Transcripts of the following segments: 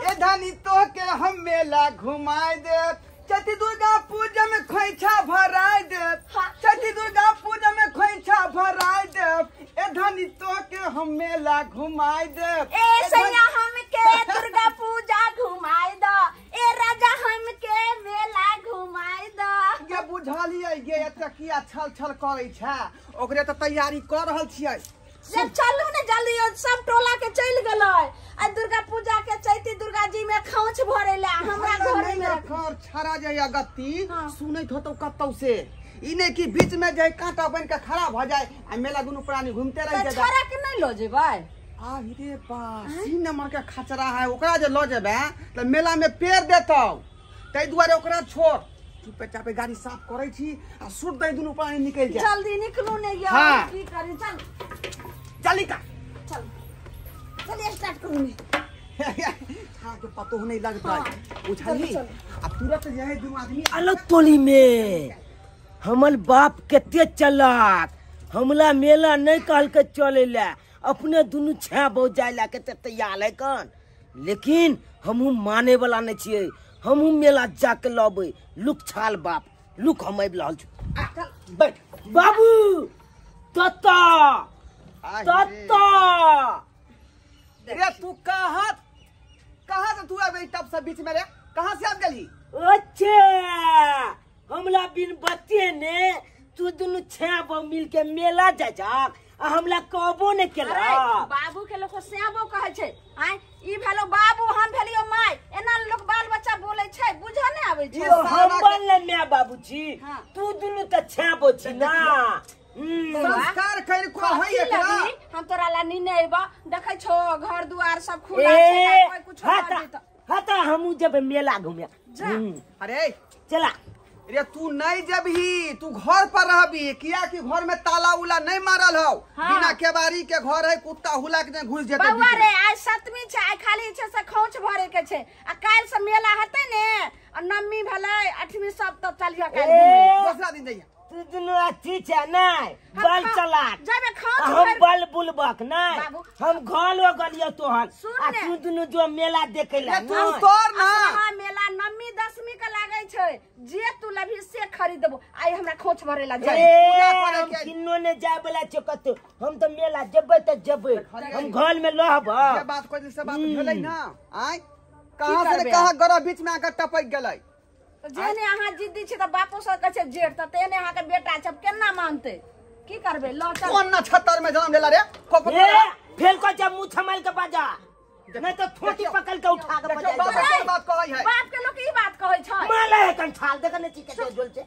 ए धनी तो के हम मेला घुमाए दे चैती दुर्गा पूजा में खोइछा भराए दे चैती दुर्गा पूजा में खोइछा भराए दे ए धनी तो के हम मेला घुमाए दे ए सैया हमके दुर्गा पूजा घुमाए दो ए राजा हमके मेला घुमाए दो ये बुझलिए ये एते किया छल छल करै छै ओकरे त तैयारी कर रहल छियै जब चलू ने जल्दी सब टोला के चल गेलै आ दुर्गा पूजा के चैती दुर्गा जी में खोंच भरेला हमरा घरे में घर छरा जाय गत्ती सुनैत होतौ कतौ से ई नै कि बीच में जे कांटा बन के खड़ा भ जाय आ मेला दुनु प्राणी घूमते रह जाय छरा के नै लो जेबै आ रे बा 3 नंबर के खचरा है ओकरा जे ल जेबै त मेला में पेड़ देतौ तै दुआरे ओकरा छोड़ चुपे चापे गाड़ी साफ करै छी आ सुट दे दुनु प्राणी निकल जाय जल्दी निकलू ने यार की करी चल चली का चल चलिए स्टार्ट करू ने हां के पतो नहीं लगता बुझली अब तुरंत जे है दुनु आदमी अलग टोली में हमर बाप केते चलाक हमला मेला नहीं कहल के चले ला अपने दुनु छे बहुत जाय ला के तैयार है कन लेकिन हमहू माने वाला नहीं छिए हमहू मेला जाके लबे लुक छाल बाप लुक हम आबि रहल छु बैठ बाबू तत्ता तत्ता रे तू कहां से तू आबे तब से बीच में रे कहां से आ गेली अच्छा हमला बिन बत्ते ने तू दुनु छे बो मिल के मेला जा जा आ हमला कहबो ने केला बाबू के लोग श्यामो कहै छै आय ई भेलो बाबू हम भेलियो माय एना लोग बाल बच्चा बोलै छै बुझा नै आबै छै हम बनले माय बाबू छी तू दुनु त छेबो छी ना संस्कार कर को है एकरा हम तोरा ला नी नै एबा देखै छो घर दुआर सब खुला छै कोई कुछ हटा हटा हमहू जब मेला घूमे अरे चला रे तू नहीं जबही तू घर पर रहबी किया कि घर में ताला उला नहीं मारल हो बिना केवारी के घर है कुत्ता हुला के घुस जेतै बाबा रे आज सप्तमी छै आइ खाली छै से खोंच भरे के छै आ काल से मेला हेतै ने आ नवमी भेलै 8वीं सब त चलिया काल घुमै दूसरा दिन जइया तू दुनु अच्छी छै नहीं बल चला जबे खोंच हम बल बुलबक नहीं हम घर हो गलियो तोहर आ तू दुनु जो मेला देखे ला तू तोर ना मेला नवमी 10वीं के लागै छै जे तू लभी से खरीदबो आई हमरा खोंच भरे ला जाय किन्नो ने जाय वाला छै कतो हम त मेला जेबै त जेबै हम घर में रहब ये बात कोइ से बात भेलै ना आय कहां से कहां गरा बीच में आके टपक गेलै जेने अहाँ जिद्दी छै त बापो सब कहै छै जेठ त तेने अहाँ के बेटा छै केना मानते की करबे लो चल कोन ना 76 में जन्म लेला रे फेल को जब मुंह थमाल के बाजा नहीं तो ठोटी पकड़ के उठा के बजा बात कहै है बाप के लोग ई बात कहै छै माले कन छाल देख ने चिके जोल से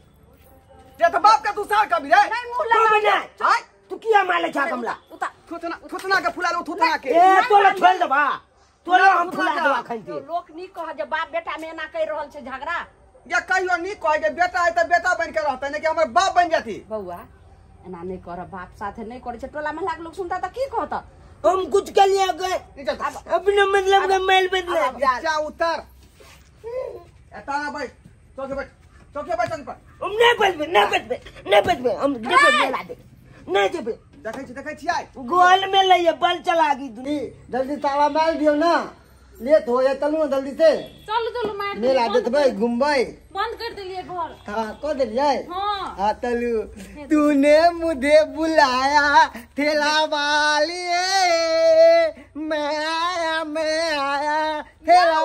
जे त बाप के तू सार कभी रे नहीं मुंह लगा हाय तू किया माले छा कमला थुथना के फुला लो थुथना के ए तोला छोड़ देबा तोला हम फुला देबा खंती लोग नी कह जे बाप बेटा में ना कह रहल छै झगड़ा या कहियो नी कह जे बेटा है त बेटा बन के रहतै ने कि हमर बाप बन जाती बौआ एना नहीं कर बाप साथे नहीं करे छै टोला में लाग लोग सुनता त की कहता हम कुछ के लिए गए अपने मतलब का मेल बदले जा उतर एता ना बैठ चौके बैठ चल पर हम नहीं बचबे हम जेबे मेला दे नहीं जेबे देखै छी आइ गोल में लइए बल चला गी तू जल्दी ताला मार दियो ना लेट हो या चलू जल्दी से चलो मार दे मेला देखबै घूमबै बंद कर दिलिए घर हां कर दिलिए हां हां चलू तूने मुझे बुलाया ठेला वाली मैं आया ठेला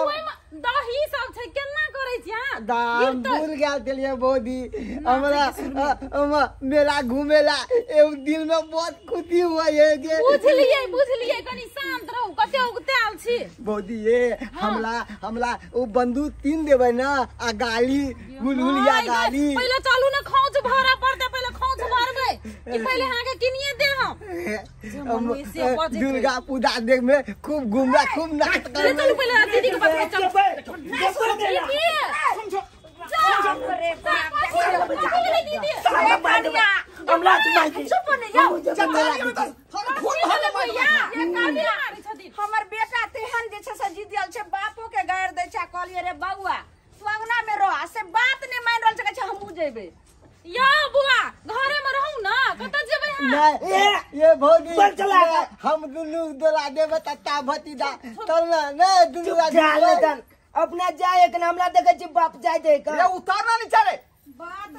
दही सब छै केना करै छी हां दाम भूल गेल चलिए बोदी हमरा मेला घूमेला एक दिन में बहुत खुशी हुआ है जे बुझलिए कनी शांत रहू कते उगताल छी बोदी ये हमला वो बंदूक 3 देबै ना आ गाली गुलगुलिया गाली पहले चलू ना खोंच भरा पड़ते पहले खोंच भरबै कि पहले हां के किनिए दे हम दुर्गा पूजा देख में खूब घूमला खूब नाच कर चलू पहले दीदी के पास चलो अरे हमला चुप हमर बेटा तेहन जे छै से जिदियल छै बापो के गायर दै छै कहलिए रे बौआ तू अंगना में रह से बात नहीं मान रहल छै हमहू जेबे या बुआ घरे में रहू ना कत जेबै नहीं ये भौजी बल चला हम दुनू दोला देबे तत्ता भतीजा तब ना नहीं दुनू जान अपना जाए एक हमला देखे छी बाप जाय दे का रे उतारना नहीं चले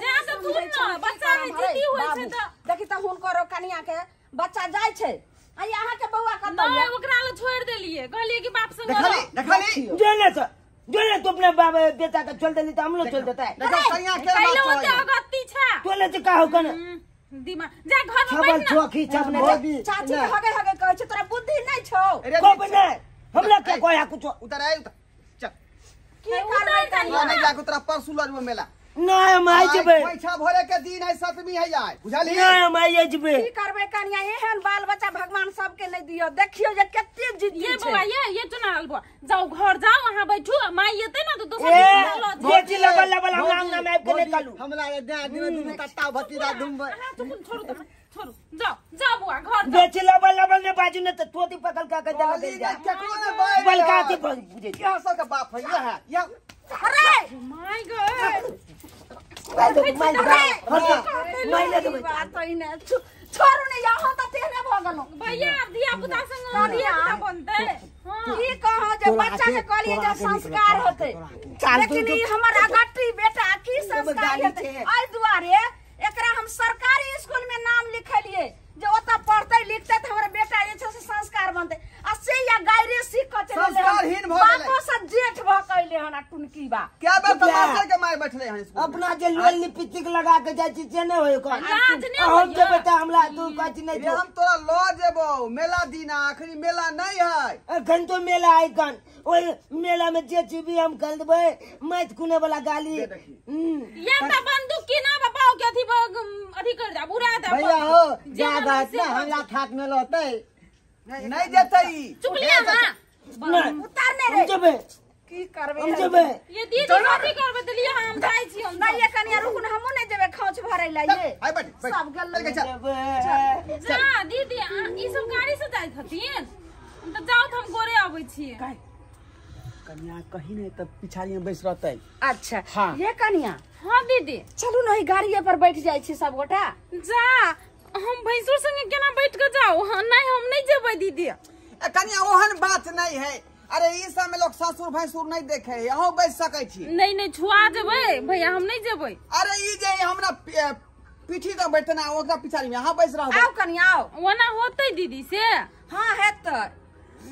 जा त तू न बच्चा में जिद्दी होय छै त देखि त हुनकर कनिया के बच्चा जाय छै आ यहाँ के बौआ कत नहीं ओकरा ल छोड़ देलिए कहलिए कि बाप संग देखली जोने तो अपने बाप बेटा का छोड़ देली त हम लोग छोड़ देता है देखा कन्या के पहले बात ओते अगत्ती छा तोले से का हो कन दिमाग जा घर में छबल बैठ ना छोखी छबने भौजी चाची के हगे हगे कहै छै तोरा बुद्धि नै छौ को बने हमरा के कोया कुछ उतर आए उतर चल की करबै कनिया नहीं जाके तेरा परसू लज में मेला नहीं हम आई जबे पैसा भरे के दिन है सतमी है यार बुझाली नहीं हम आई जबे की करबै कनिया एहन बाल बच्चा भगवान सबके नै दियो देखियो जे कते जिद्दी ये छै बुआ ये चुना अलबुआ जाओ घर जाओ वहां बैठू माई येते ना तो दोसर बेटी लेवल लेवल हम अंगना में आके निकालू हमरा रे दे दुनू तत्ता भतीजा दुम छोड़ो जाओ बुआ घर बेटी लेवल लेवल ने बाजू ने तो तोती पकड़ का के देला दे जा केकरो ने बाय बलका के बुझे यहां सब का बाप है ये है अरे माय गॉड छोरू ने यहाँ त तेहने भ गेलौ भैया दिया पुता संग दिया पुता बनते की कहो जे बच्चा के कहलिए जे संस्कार होते लेकिन ई हमर अगट्टी बेटा की संस्कार होते एहि दुआरे एकरा हम सरकारी स्कूल में नाम लिखलिए जे ओता पढ़ते लिखते त हमर बेटा जे छै से संस्कार बनते आ से या गायरे सीख के चले संस्कारहीन भ गेलै बापो से जेठ भ कइले हन टुनकी बा क्या बात तमाशे के मार बैठले हैं स्कूल अपना जे लोल लिपस्टिक लगा के जाय छी से नै होय को लाज नै हम जे बेटा हमरा तू कहै नै ये हम तोरा लो जेबो मेला दिन आखरी मेला नहीं है अखन तो मेला आई कन ओइ मेला में जे चीज हम कर देबै मैथ कुने वाला गाली ये त बंदूक की ना बापाओ के अथी कर जा बुरा दे भैया हो ज्यादा ना हमरा खात में लते नहीं देते ई चुप लिया ना उतारने रे जबे की करबे हम जबे ये दीदी कथी करबे देलिए हम जाय छी हम नहीं ये कनिया रुकुन हमहु नहीं जेबे खोच भरै ला ये आई बैठ सब गल चल के चल जबे जा दीदी ई सब गाड़ी से जाय छथिन हम त जाओ हम गोरे आबै छी कन्या कहीं नहीं तब पिछाड़ी में बैठ रहते अच्छा हाँ। ये कनिया हां दीदी चलू न गाड़िए पर बैठ जाय छी सब गोटा जा हम भैंसुर संगे केना बैठ के जाओ नहीं हम नहीं जेबै दीदी कन्या ओहन बात नहीं है अरे ई सब में लोग ससुर भैंसुर नहीं देखे यहाँ बैठ सकै छी नहीं छुआ जेबै भैया हम नहीं जेबै अरे ई जे हमरा पीठी तो बैठते ना ओकरा पिछाड़ी में यहाँ बैठ रहबो आओ कनिया आओ वना होतै दीदी से हां हेतै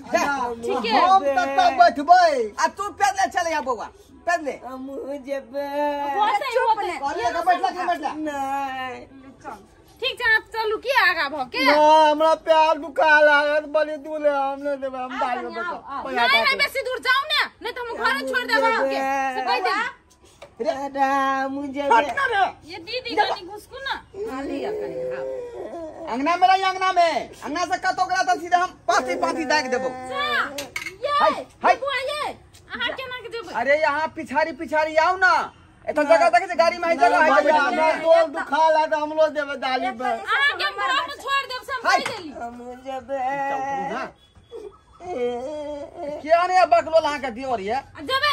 ठीक है हम तत्ता बैठबै आ तू पैदले चले यहाँ बउआ पैदले हम जबे होतै चुप होतै ने कहलिए का बैठला के बैठला नहीं ठीक छै आप चलू की आगा भ के ना हमरा प्यार दुखा लागत बड़ी दूर है हमने देबे हम दाई में नहीं है बेसी दूर जाओ ने नहीं तो हम घर छोड़ देबो के से कह दे दादा मुझे ये दीदी कनी घुसकू ना लिया कनिया अंगना में रही अंगना से कतो गला तो सीधा हम पाथी दाग देबो ये बुआ ये अहाँ केना के जेबै अरे यहाँ पिछाड़ी आओ ना एत जगह देखे से गाड़ी में है जगह है भैया बैठने हमरा के। तो दुखा लाग हमलो देबे दाली पे अहाँ के घर में छोड़ देब सब हाय। चल गेली हम जबे हाँ। क्या ने बकलो लहा के दियोर ये जबे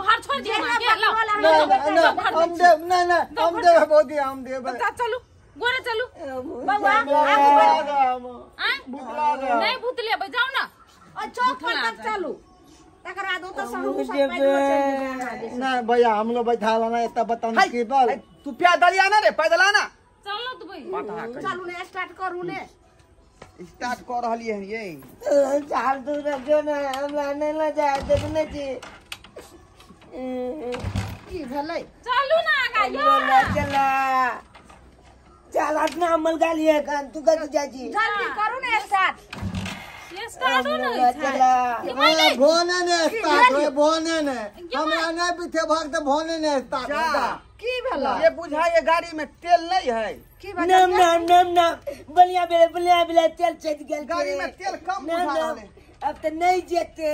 घर छोड़ दिए मां के लो हम देब नहीं हम देबे बोदी हम देबे बता चलू गोरे चलू बउआ नहीं भूत ले जाओ ना और चौक पर तक चलू तकरा दो तो सब सब पैदल नहीं भैया हम लोग बैठा ना इतना बताना की बल तू पैदल आना रे पैदल आना चलो तो भाई चलू ने स्टार्ट करू ने स्टार्ट कर रहलिए हन ये चार दूर रखो ना हमरा नहीं ला जाए देखने छी की भेलै चलू ना आगा यो बोला चला चल अपना अमल गाली है कान तू कत जाजी जल्दी करू ने स्टार्ट ये स्टार्ट हो ना चला भोने ने स्टार्ट हो भोने ने हमरा नहीं पीछे भाग तो भोने ने स्टार्ट होगा की भेलै ये बुझाइए गाड़ी में तेल नहीं है की नम नम नम बलिया बेले तेल चढ़ गेल गाड़ी में तेल कम बुझा रहले अब तो नहीं जेते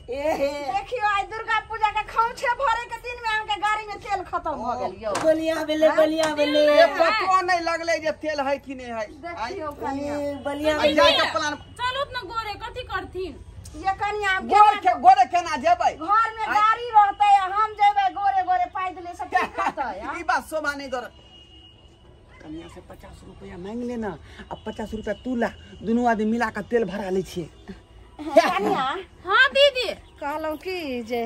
देखियो आज दुर्गा पूजा के खौछे भरे के दिन में हमके गाड़ी में तेल खत्म भ गेल यो बलिया बेले ये पतो नहीं लगले जे तेल है कि नहीं है देखियो कनिया बलिया जाए के प्लान चलू ना गोरे कथी करथिन ये कनिया हम गोरे केना जेबै घर में गाड़ी रहते हम जेबे गोरे गोरे पैदले से ठीक रहते ई बात शोभा नहीं कर कन्या से 50 रुपया मांग लेना, अब 50 रुपया तू ला, दोनों आदमी मिला कर तेल भरा ले छिए। कन्या हाँ दीदी कहलौं कि जे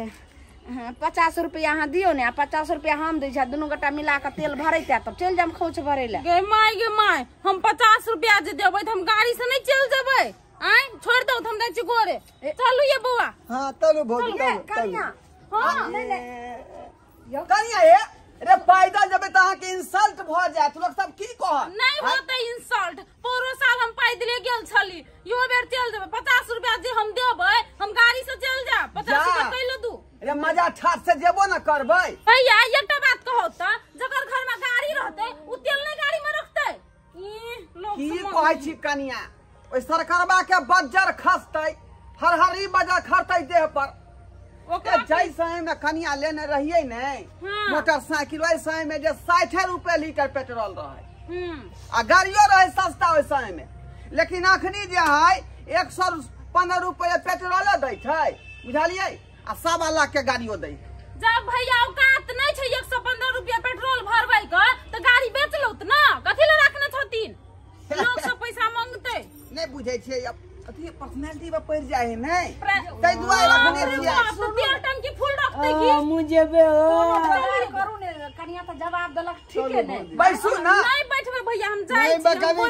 50 रुपया अहाँ दियो ने, 50 रुपया हम दै छै, दुनू गोटा मिला के तेल भरैते तब चल जाम खोच भरे ले। गे माय हम 50 रुपया जे देबै त हम गाड़ी से नहीं चल जेबै। आय छोड़ दो हम दै छी गोरे। चलू ये बउआ। हाँ चलो भौजी चलो कन्या हाँ कन्या हे रे पैदल जबे त अहाँ के इंसल्ट भ जात, लोग सब की कह नहीं होते इंसल्ट। पूरा साल हम पैदले गेल छली, यो बेर चल जेबै। 50 रुपया जे हम देबै हम गाड़ी से चल जाब। 50 रुपया कैलो दू रे मजा ठाट से जेबो न करबै। भैया एकटा बात कहौ त, जकर घर में गाड़ी रहतै उ तेल नहीं गाड़ी में रखतै। लोग की कहै छी कन्या, ओइ सरकारबा के बज्जर खसतै, हरहरी बजा खरतै देह पर। ओके जै समय में कन्या लेने रहिए ने मोटरसाइकिल, ओइ समय में जे 60 रुपया लीटर पेट्रोल रहे आ गाड़ियों रहे सस्ता ओइ समय में। लेकिन अखनी जे है 115 रुपया पेट्रोल दै छै, बुझलियै, आ 1.25 लाख के गाड़ियों दै। जब भैया औकात नहीं छै 115 रुपया पेट्रोल भरबै के त गाड़ी बेच लौत न, कथि ले रखने छथिन? लोग सब पैसा मांगते नहीं बुझे छियै, अब अथी पर्सनालिटी में पड़ जाए है नहीं, तै दुआरे रखने छियै। तो तेल टंकी फुल रखते की मुझे बे करू ने, कन्या तो जवाब देलक ठीक है ने। बैसू ना, नहीं बैठबै भैया, हम जाय नहीं छी। कभी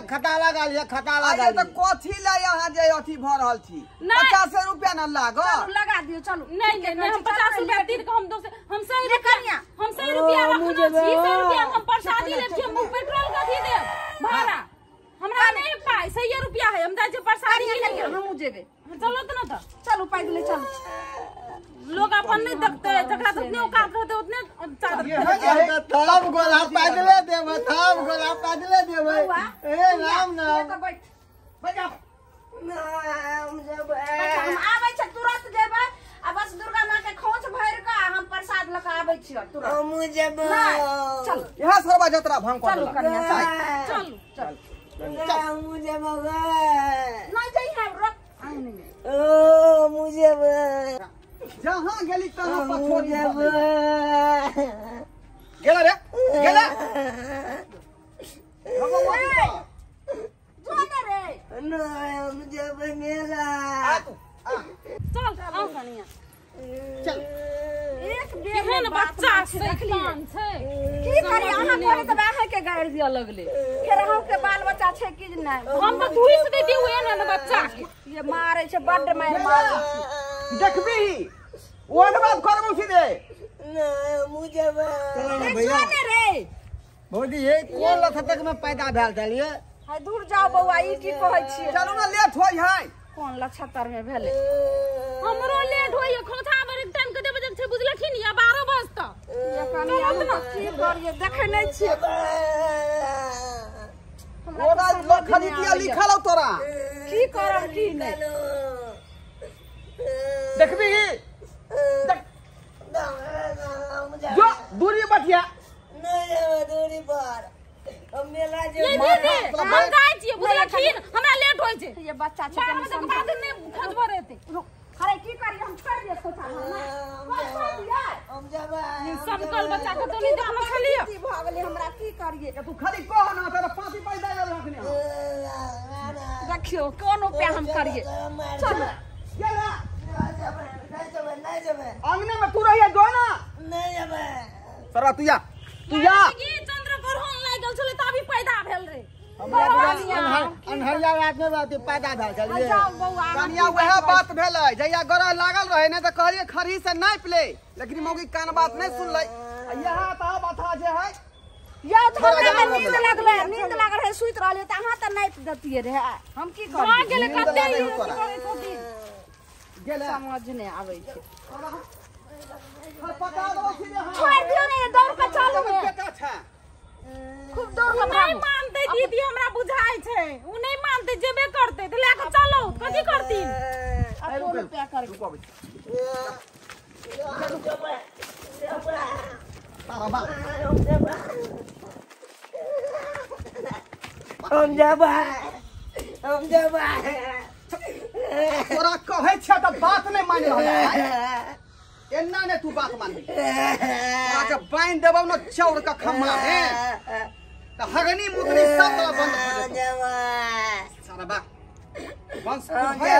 खटाला गालिए खटाला आइए गालिए तो कथी ले यहाँ जे अथी भ रहल छी, नहीं। 50 रुपया न लागो। लगा दियो चलू। नहीं हम 50 रुपया तीर के हम 100 रे कन्या, हम 100 रुपया रखने छी। 100 रुपया हम प्रसादी ले छी, हम पेट्रोल कथी दे भाड़ा हमरा नहीं पाई। 100 रुपया है, हम जाय छी प्रसादी ले के हम जेबे। चलो त न त चलू पैदले चलू। लोग अपन नहीं देखते, जकरा जितने औकात रहते उतने चादर तब गोला पैदले देबै, तब गोला पैदले देबै। ए राम नाम बजा हम आबै छ तुरंत जेबै, आ बस दुर्गा माँ के खोंच भर के हम प्रसाद लगा आबै छी तुरंत। मुझे बे चल यहाँ सरबा जतरा भंग कर चलू कन्या चलू चल। मुझे बे नहीं जाई है रख ओ मुझे बे जहाँ गेली तहाँ पछोड़ी मुझे बे गेला रे गेला जोने रे नहीं मुझे बे मेरा चल आओ कनिया। चल एक केहन बच्चा शैतान छै। की करी अहाँ करे त बाहर के गाड़ी दिया लगले, फिर हम के बाल बच्चा छै कि नहीं। हम तो धुइस दे दी हुए ना बच्चा के। ये मारे छै बड्ड मार मारे देखबी ओन बात करबो सीधे। नहीं मुझे बे भैया जोने रे भौजी ये कोन लथतक में पैदा भेल छलिए। हाय दूर जाओ बौआ, ई की कहै छियै। चलू ना लेट होई है। कोन लक्षतर में भेले हमरो लेट होइए, खोथा बरे टाइम के देबे छै बुझलखिन या 12 बजता। ये कनिया की करिए देखे नहीं छियै। ओरा खरीदिया लिखल हो तोरा, की करब की नहीं। देखबी जो दूरी बटिया नहीं दूरी पर हम मेला ये जे दीदी हम जाय छियै बुझलखिन, हमरा लेट होय छै। ये बच्चा छै 12 बजे के बाद नहीं खोज भरे एते। अरे की करिए हम छोड़ दिए सोचा हम जब समकल बच्चा के तो नहीं देखलो छलिए। की भ गेलै हमरा की करिए। तू खाली कह ना तेरा पांती पैदा रखने देखियो कोनो पे हम करिए। चलो गेला नहीं जबे अंगने में तू रहिए जो ना नहीं जबे सरवा तू या ये चंद्र ग्रहण लागल छले त अभी पैदा भेल रे। अनहरिया रात में बात पैदा भेल छलिए। जाओ बौआ कनिया वह बात भेलै, जहिया गरह लागल रहे ने त कहलिए खरी से नाप ले, लेकिन मौगी कान बात नहीं सुनलै। यहाँ ता बाथा जे है या तो हमरा नींद लागल है सुइत रहलिए त अहाँ त नाप दतिए रे। हम की आ करिए गेले नींद कते लागल यूज तोरा। करे छथिन। गेला समझ नहीं आवे छै। पका दो सीधे हां छोड़ दियो ने दौड़ के चलू ने बेटा छा खूब दौड़ के नहीं भागू। मानते दीदी, हमरा बुझाई छै उ नहीं मानते, जेबे करते त लेके चलो कथि करतीन। आपको रुपया कर रुको बे तारा बा हम जब तोरा कहै छ त बात नहीं मान रहलै। एन्ना ने तू बात मान तोरा के बांध देबौ न चौर का खम्मा में। तो हगनी मुगनी सब वाला बंद हो जाए सारा बा वंश है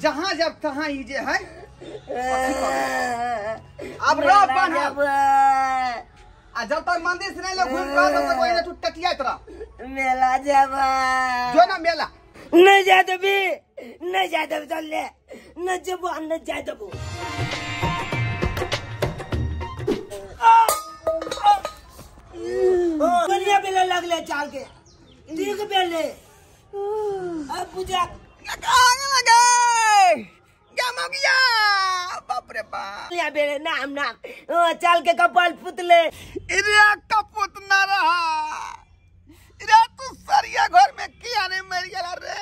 जहां जब तहां ही जे है अब रह पान आ जब तक मंदिर से नहीं लोग घूम रहा तब तक वही ना तू टटिया तरह मेला जावा जो ना मेला नहीं जा दबी नहीं जा दब चल ले न जबो न जा दबो बढ़िया बेले लगले चाल के ठीक बेले अब पूजा आग लगे क्या हो गया बाप रे बाप या बेले नाम नाम चाल के कपाल पुतले इरे कपूत ना रहा इरे तू सरिया घर में किया नहीं मर गया रे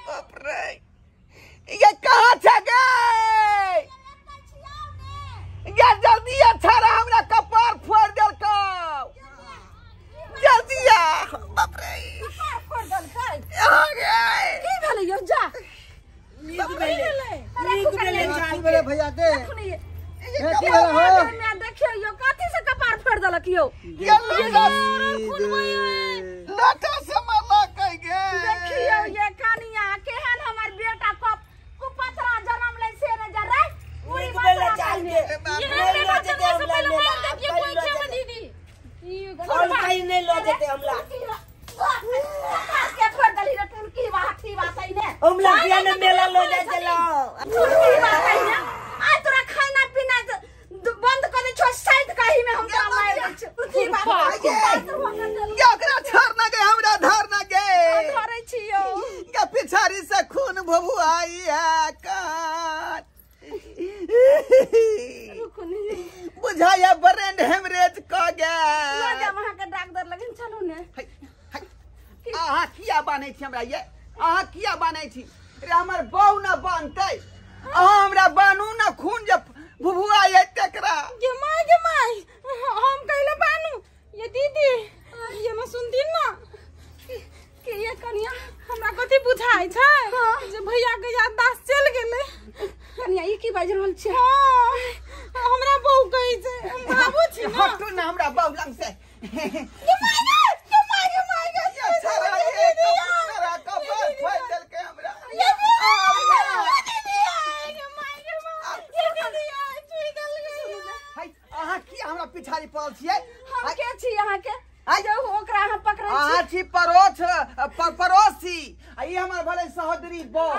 बाप रे ये कहाँ छे गए ये जल्दी अच्छा रहा हमरा कपार फोड़ दल को जल्दी आ बाप रे आ गए की भेलै यौ जा नीक बेले चाल बेले भैया के मैं देखियो यो कथी से कपार फोड़ देलक यौ लाटा से माला कह गए देखियो ये कनिया केहन हमर बेटा को कुपतरा जन्म ले से न जरे पूरी बेले चाल के ये बेटा जन्म से पहले मार देखिए कोई क्या दीदी और कहीं नहीं लो देते हमला के फोड़ दली रे टुलकी बाती बातै ने हमला बिया ने मेला लो जा चलो टुलकी बातै ने आ तोरा खाना पीना बंद कर दे छो साइड काही में हम जा मार टुलकी बात क्या करा छोड़ ना गए हमरा धर ना गए धरै छियो क्या पिछाड़ी से खून भभुआई है काट बुझाया ब्रेन हेमरेज क गया लगा वहां के डॉक्टर लगन चलो ने आहा किया बानै छी हमरा ये आहा किया बानै छी रे हमर बहू न बनतै आहा हमरा बानू न खून जे भुभुआ ये तकरा ये माय हम कहले बानू ये दीदी ये न सुनती ना कि ये कनिया हमरा कथि बुझाय छै जे भैया के याददाश्त चल गेलै कनिया ई की बाज रहल छै हमरा बहू कहै छै बाबू छी ना हटू ना हमरा बहू लंग से ये माय ये सारा ये कपड़ा कपड़ फोड़ देल के हमरा आहा की हमरा पिछाड़ी पड़ल छियै हम के छी अहाँ के जो ओकरा हम पकड़ै छी आहा छी पड़ोसी आ ई हमर भले सहोदरी बहू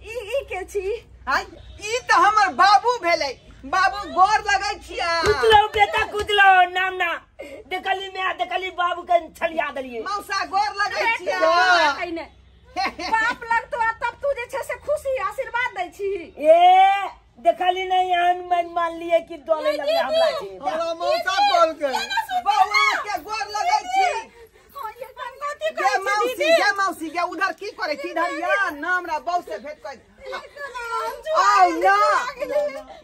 ई के छी हाय ई त हमर बाबू भेलै बाबू गोर लगै छियै कुदलो बेटा कुदलो नाम ना देखली मैं देखली बाबू के छलिया दलिए मौसा गोर लगै छियै बाप लगतो तब तू जे छै से खुशी आशीर्वाद दै छी ए देखली नहीं आन मन मान लिए कि डोले लगे हमला छी हमरा मौसा बोल के बौआ के गोर लगै छी ये मौसी के उधर की करे की इधर या ना हमरा बहू से भेट कर आउ ना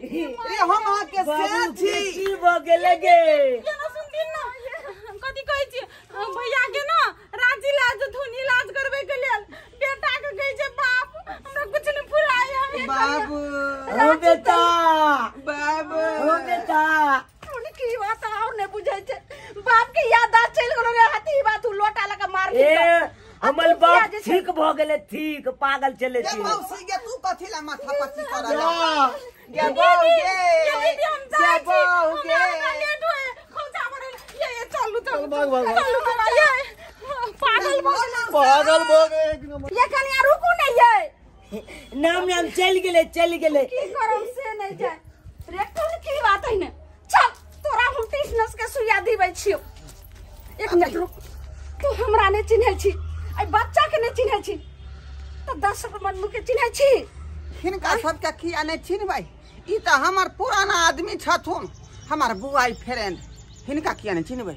ये हम अहाँ के से छी की भ गेले गे ये न सुनती ना कथि कहै छी भैया के ना राजी लाज धुनी इलाज करबे के लेल बेटा के कहै छै बाप हमरा कुछ नहीं फुराय हम बाबू ओ बेटा बाबू ओ बेटा की बात और ने बुझै छै बाप के याददाश्त चल गेलो रे हाथी बात लोटा लगा मार ए हमर बाप ठीक भ गेले ठीक पागल चले ये छी मौसी के तू कथि ला माथा पच्ची करल या ये बहू गे ये दीदी हम ये जाय छी बहू गे लेट होए खोजा बड़े ये चलू चलू भाग ये पागल पागल हो गए एक नंबर ये कनिया रुकू नहीं ये नाम नाम चल गेले की करम से नहीं जाय रे टुल की बात है ने चल तोरा हम टिटनस के सुइया दिबै छियो एक मिनट रुक तू हमरा ने चिन्है छी आई बच्चा के ने चिन्है छी तो 10 मन के चिन्है छी हिनका सबके किया नहीं चिन्हबै ई त हमर पुराना आदमी छथुन हमर बुआई फ्रेंड हिनका किया नहीं चिन्हबै